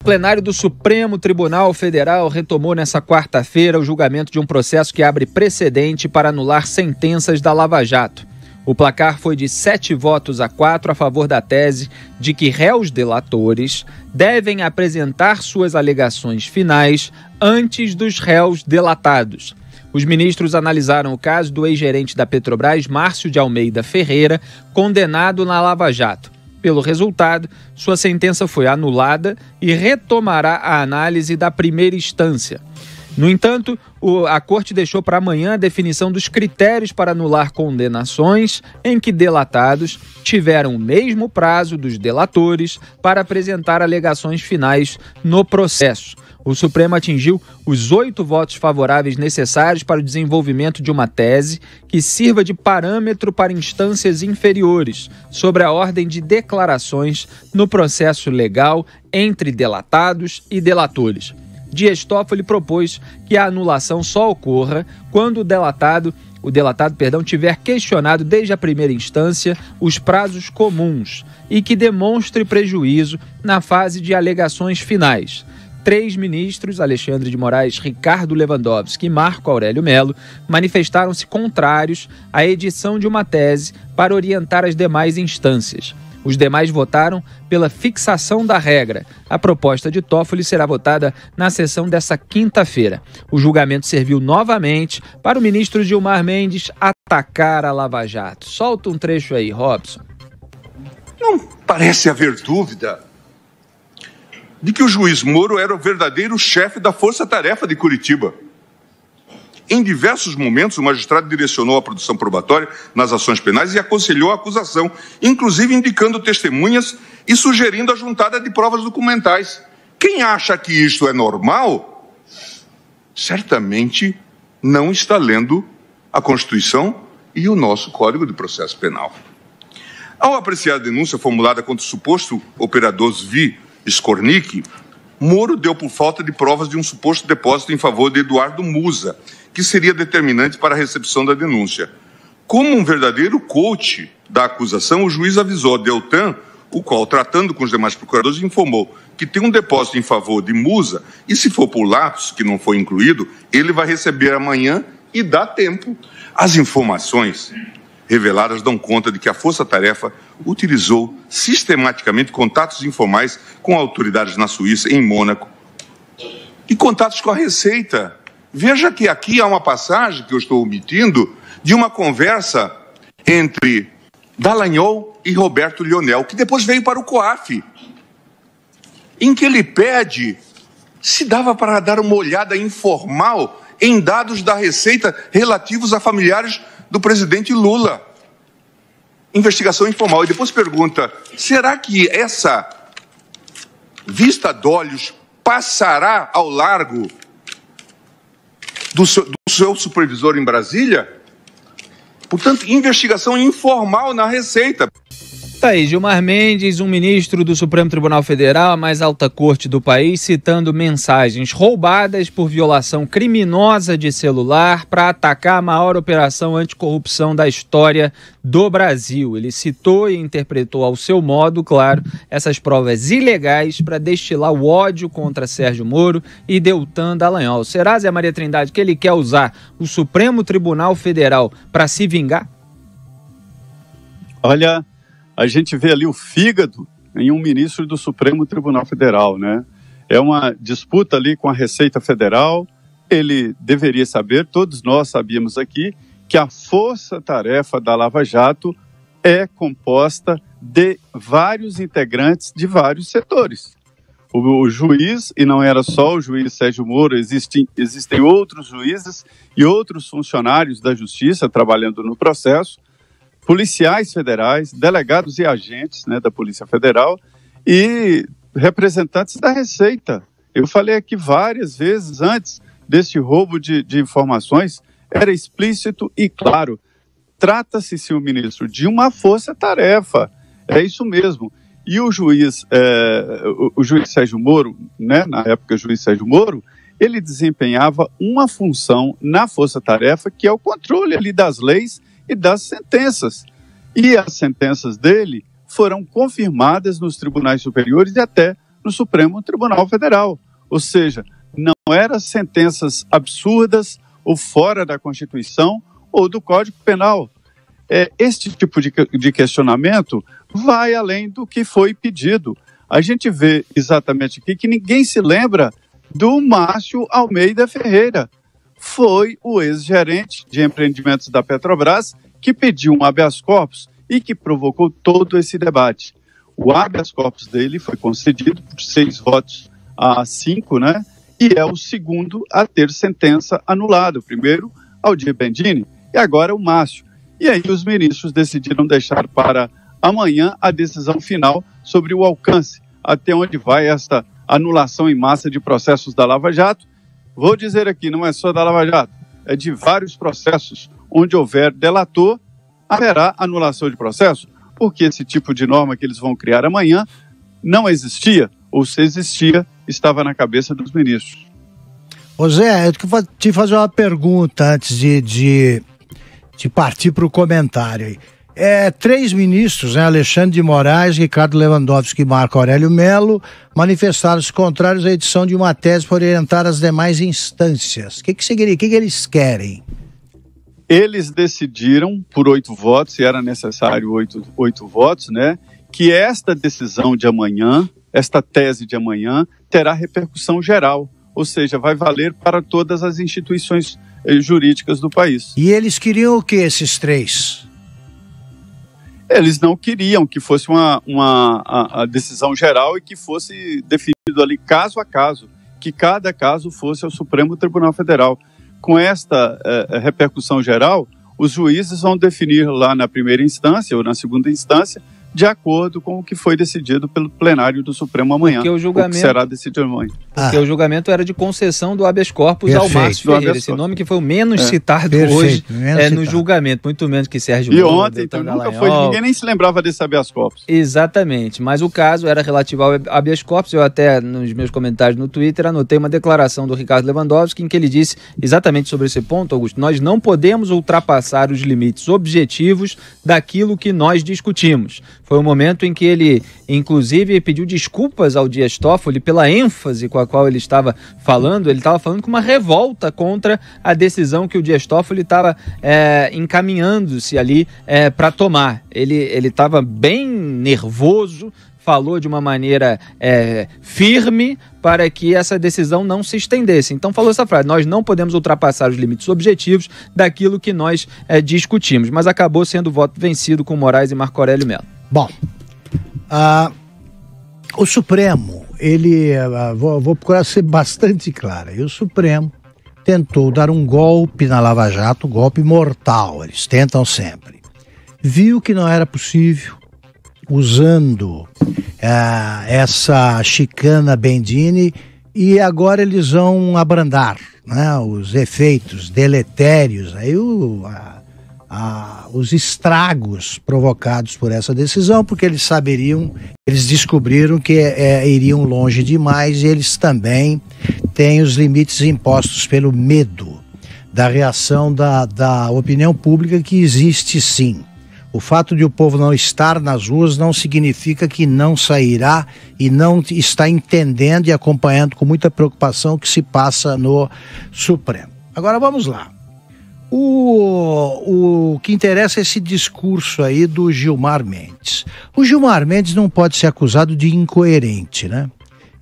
O plenário do Supremo Tribunal Federal retomou nesta quarta-feira o julgamento de um processo que abre precedente para anular sentenças da Lava Jato. O placar foi de 7-4 a favor da tese de que réus delatores devem apresentar suas alegações finais antes dos réus delatados. Os ministros analisaram o caso do ex-gerente da Petrobras, Márcio de Almeida Ferreira, condenado na Lava Jato. Pelo resultado, sua sentença foi anulada e retomará a análise da primeira instância. No entanto, a Corte deixou para amanhã a definição dos critérios para anular condenações em que delatados tiveram o mesmo prazo dos delatores para apresentar alegações finais no processo. O Supremo atingiu os 8 votos favoráveis necessários para o desenvolvimento de uma tese que sirva de parâmetro para instâncias inferiores sobre a ordem de declarações no processo legal entre delatados e delatores. Dias Toffoli propôs que a anulação só ocorra quando o delatado tiver questionado desde a primeira instância os prazos comuns e que demonstre prejuízo na fase de alegações finais. 3 ministros, Alexandre de Moraes, Ricardo Lewandowski e Marco Aurélio Mello, manifestaram-se contrários à edição de uma tese para orientar as demais instâncias. Os demais votaram pela fixação da regra. A proposta de Toffoli será votada na sessão dessa quinta-feira. O julgamento serviu novamente para o ministro Gilmar Mendes atacar a Lava Jato. Solta um trecho aí, Robson. Não parece haver dúvida de que o juiz Moro era o verdadeiro chefe da força-tarefa de Curitiba. Em diversos momentos, o magistrado direcionou a produção probatória nas ações penais e aconselhou a acusação, inclusive indicando testemunhas e sugerindo a juntada de provas documentais. Quem acha que isto é normal, certamente não está lendo a Constituição e o nosso Código de Processo Penal. Ao apreciar a denúncia formulada contra o suposto operador Zvi Skornik, Moro deu por falta de provas de um suposto depósito em favor de Eduardo Musa, que seria determinante para a recepção da denúncia. Como um verdadeiro coach da acusação, o juiz avisou a Deltan, o qual, tratando com os demais procuradores, informou que tem um depósito em favor de Musa e, se for por lapsus, que não foi incluído, ele vai receber amanhã e dá tempo. As informações reveladas dão conta de que a Força Tarefa utilizou sistematicamente contatos informais com autoridades na Suíça, em Mônaco, e contatos com a Receita. Veja que aqui há uma passagem, que eu estou omitindo, de uma conversa entre Dallagnol e Roberto Lionel, que depois veio para o COAF, em que ele pede se dava para dar uma olhada informal em dados da Receita relativos a familiares do presidente Lula. Investigação informal. E depois pergunta, será que essa vista de olhos passará ao largo do seu supervisor em Brasília? Portanto, investigação informal na Receita. Tá aí, Gilmar Mendes, um ministro do Supremo Tribunal Federal, a mais alta corte do país, citando mensagens roubadas por violação criminosa de celular para atacar a maior operação anticorrupção da história do Brasil. Ele citou e interpretou ao seu modo, claro, essas provas ilegais para destilar o ódio contra Sérgio Moro e Deltan Dallagnol. Será, Zé Maria Trindade, que ele quer usar o Supremo Tribunal Federal para se vingar? Olha, a gente vê ali o fígado em um ministro do Supremo Tribunal Federal, né? É uma disputa ali com a Receita Federal. Ele deveria saber, todos nós sabíamos aqui, que a força-tarefa da Lava Jato é composta de vários integrantes de vários setores. O juiz, e não era só o juiz Sérgio Moro, existem outros juízes e outros funcionários da Justiça trabalhando no processo, policiais federais, delegados e agentes, né, da Polícia Federal e representantes da Receita. Eu falei aqui várias vezes antes desse roubo de informações, era explícito e claro. Trata-se, senhor ministro, de uma força-tarefa. É isso mesmo. E o juiz Sérgio Moro, né, na época o juiz Sérgio Moro, ele desempenhava uma função na força-tarefa que é o controle ali das leis e das sentenças. E as sentenças dele foram confirmadas nos tribunais superiores e até no Supremo Tribunal Federal. Ou seja, não eram sentenças absurdas ou fora da Constituição ou do Código Penal. Este tipo de questionamento vai além do que foi pedido. A gente vê exatamente aqui que ninguém se lembra do Márcio Almeida Ferreira. Foi o ex-gerente de empreendimentos da Petrobras que pediu um habeas corpus e que provocou todo esse debate. O habeas corpus dele foi concedido por 6-5, né? E é o segundo a ter sentença anulada. O primeiro, Aldir Bendini, e agora o Márcio. E aí os ministros decidiram deixar para amanhã a decisão final sobre o alcance, até onde vai esta anulação em massa de processos da Lava Jato. Vou dizer aqui, não é só da Lava Jato, é de vários processos onde houver delator, haverá anulação de processo, porque esse tipo de norma que eles vão criar amanhã não existia, ou se existia, estava na cabeça dos ministros. Ô Zé, eu vou te fazer uma pergunta antes de partir para o comentário aí. 3 ministros, né, Alexandre de Moraes, Ricardo Lewandowski e Marco Aurélio Mello, manifestaram-se contrários à edição de uma tese para orientar as demais instâncias. O que eles querem? Eles decidiram, por 8 votos, se era necessário 8 votos, né, que esta decisão de amanhã, esta tese de amanhã, terá repercussão geral, ou seja, vai valer para todas as instituições jurídicas do país. E eles queriam o que, esses 3? Eles não queriam que fosse a decisão geral e que fosse definido ali caso a caso, que cada caso fosse ao Supremo Tribunal Federal. Com esta repercussão geral, os juízes vão definir lá na primeira instância ou na segunda instância, de acordo com o que foi decidido pelo plenário do Supremo amanhã. Porque o julgamento, será decidido amanhã. Porque o julgamento era de concessão do habeas corpus ao Márcio Ferreira, esse nome que foi o menos citado hoje no julgamento, muito menos que Sérgio Moro. E ontem, então, nunca foi, ninguém nem se lembrava desse habeas corpus. Exatamente, mas o caso era relativo ao habeas corpus. Eu até, nos meus comentários no Twitter, anotei uma declaração do Ricardo Lewandowski em que ele disse exatamente sobre esse ponto, Augusto: nós não podemos ultrapassar os limites objetivos daquilo que nós discutimos. Foi um momento em que ele, inclusive, pediu desculpas ao Dias Toffoli pela ênfase com a qual ele estava falando. Ele estava falando com uma revolta contra a decisão que o Dias Toffoli estava encaminhando-se ali para tomar. Ele estava bem nervoso, falou de uma maneira firme para que essa decisão não se estendesse. Então falou essa frase: nós não podemos ultrapassar os limites objetivos daquilo que nós discutimos. Mas acabou sendo o voto vencido com Moraes e Marco Aurélio Mello. Bom, o Supremo, vou procurar ser bastante claro, e o Supremo tentou dar um golpe na Lava Jato, um golpe mortal, eles tentam sempre. Viu que não era possível, usando essa chicana Bendini, e agora eles vão abrandar, né, os efeitos deletérios, aí os estragos provocados por essa decisão, porque eles descobriram que iriam longe demais, e eles também têm os limites impostos pelo medo da reação da opinião pública, que existe sim. O fato de o povo não estar nas ruas não significa que não sairá e não está entendendo e acompanhando com muita preocupação o que se passa no Supremo. Agora vamos lá. O que interessa é esse discurso aí do Gilmar Mendes. O Gilmar Mendes não pode ser acusado de incoerente, né?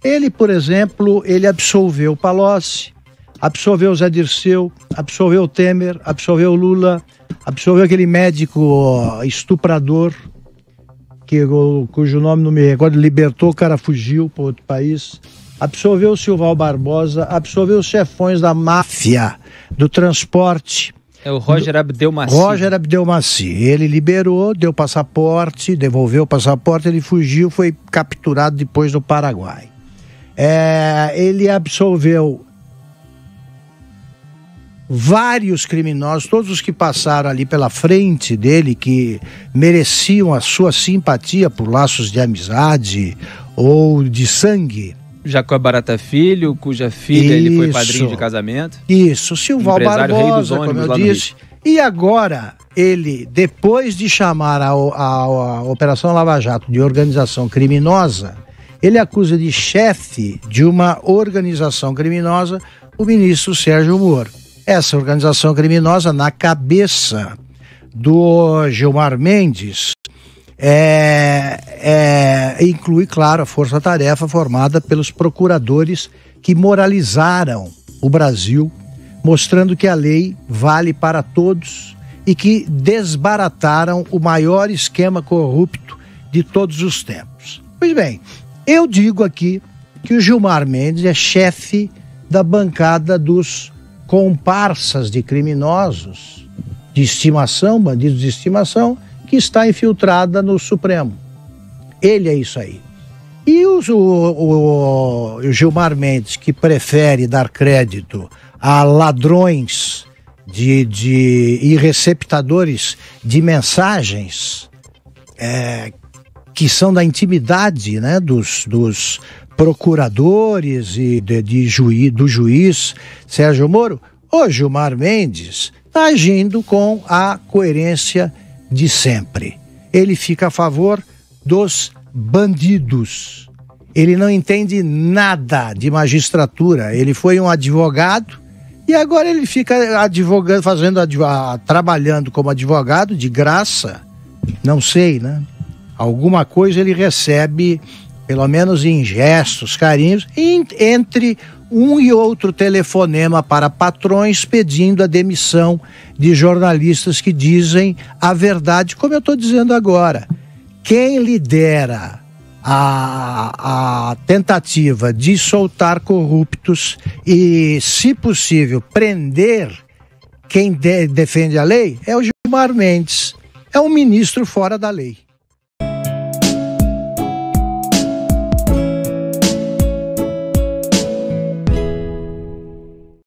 Ele, por exemplo, ele absolveu Palocci, absolveu Zé Dirceu, absolveu Temer, absolveu Lula, absolveu aquele médico estuprador, cujo nome não me recordo, libertou, o cara fugiu para outro país, absolveu o Silval Barbosa, absolveu os chefões da máfia do transporte. É o Roger Abdelmaci. Roger Abdelmaci. Ele liberou, deu passaporte, devolveu o passaporte, ele fugiu, foi capturado depois no Paraguai. Ele absolveu vários criminosos, todos os que passaram ali pela frente dele, que mereciam a sua simpatia por laços de amizade ou de sangue. Jacó Barata Filho, cuja filha ele foi padrinho de casamento. Isso, Silval Barbosa, como eu disse. E agora, ele, depois de chamar a Operação Lava Jato de organização criminosa, ele acusa de chefe de uma organização criminosa o ministro Sérgio Moro. Essa organização criminosa, na cabeça do Gilmar Mendes, inclui, claro, a força-tarefa formada pelos procuradores que moralizaram o Brasil, mostrando que a lei vale para todos e que desbarataram o maior esquema corrupto de todos os tempos. Pois bem, eu digo aqui que o Gilmar Mendes é chefe da bancada dos comparsas de criminosos de estimação, bandidos de estimação, que está infiltrada no Supremo. Ele é isso aí. E o Gilmar Mendes, que prefere dar crédito a ladrões e receptadores de mensagens que são da intimidade, né, dos procuradores e do juiz Sérgio Moro, o Gilmar Mendes está agindo com a coerência de sempre. Ele fica a favor dos bandidos. Ele não entende nada de magistratura. Ele foi um advogado e agora ele fica advogando, trabalhando como advogado de graça. Não sei, né? Alguma coisa ele recebe, pelo menos em gestos, carinhos, entre um e outro telefonema para patrões pedindo a demissão de jornalistas que dizem a verdade, como eu estou dizendo agora. Quem lidera a tentativa de soltar corruptos e, se possível, prender quem defende a lei é o Gilmar Mendes. É um ministro fora da lei.